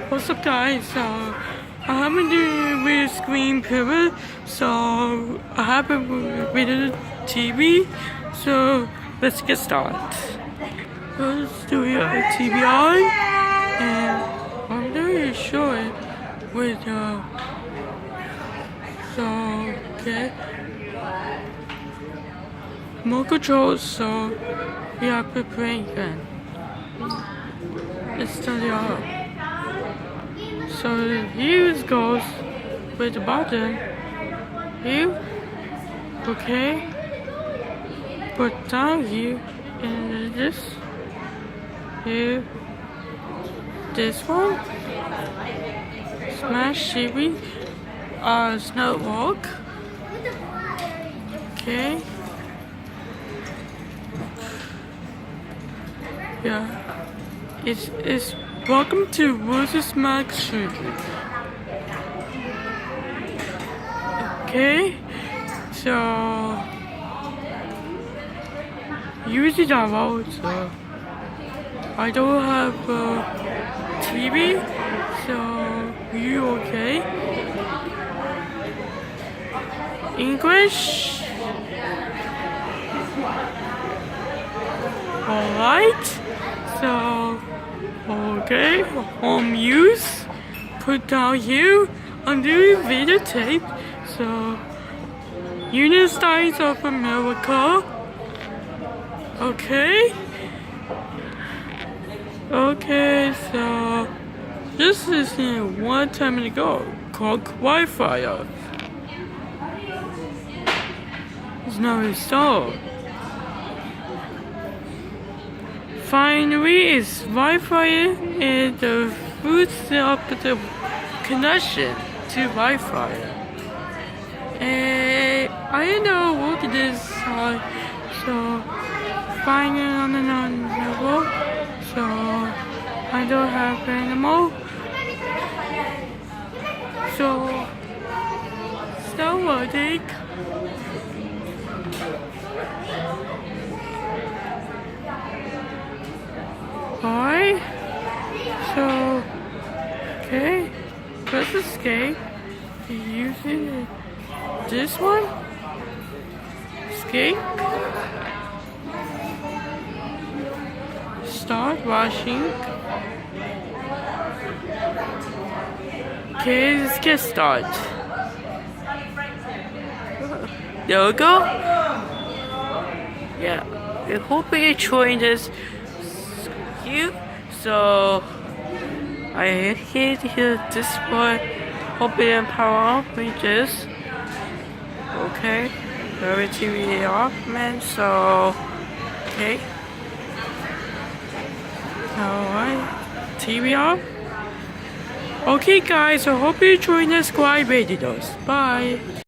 What's up, guys? So I haven't done with screen pivot, so I haven't with the TV. So let's get started. Let's do your TV on, and I'm very sure with so okay, remote controls. So we are preparing again. Let's turn it off. So here goes with the button. Here, okay. Put down here and this. Here, this one. Smash TV. Snow walk. Okay. Yeah. It's welcome to Versus Max Surgery. Okay, so use it out. So I don't have TV, so you okay? English. Alright, so okay, home use, put down here, undo videotape, so United States of America, okay, so this is in 1 time ago, called Wi-Fi off. It's not installed. Finally, it's Wi-Fi and the boots up the connection to Wi-Fi. And I don't know what it is, so find it on another level. So I don't have anymore. So still working. Alright, so, okay, press escape, using this one, escape, start watching, okay, let's get started. There we go. Yeah, I hope you enjoyed this. So I hit this one, open and power off with this. Okay, very TV off, man. So okay, alright, TV off. Okay, guys, I hope you enjoyed this squad videos. Bye.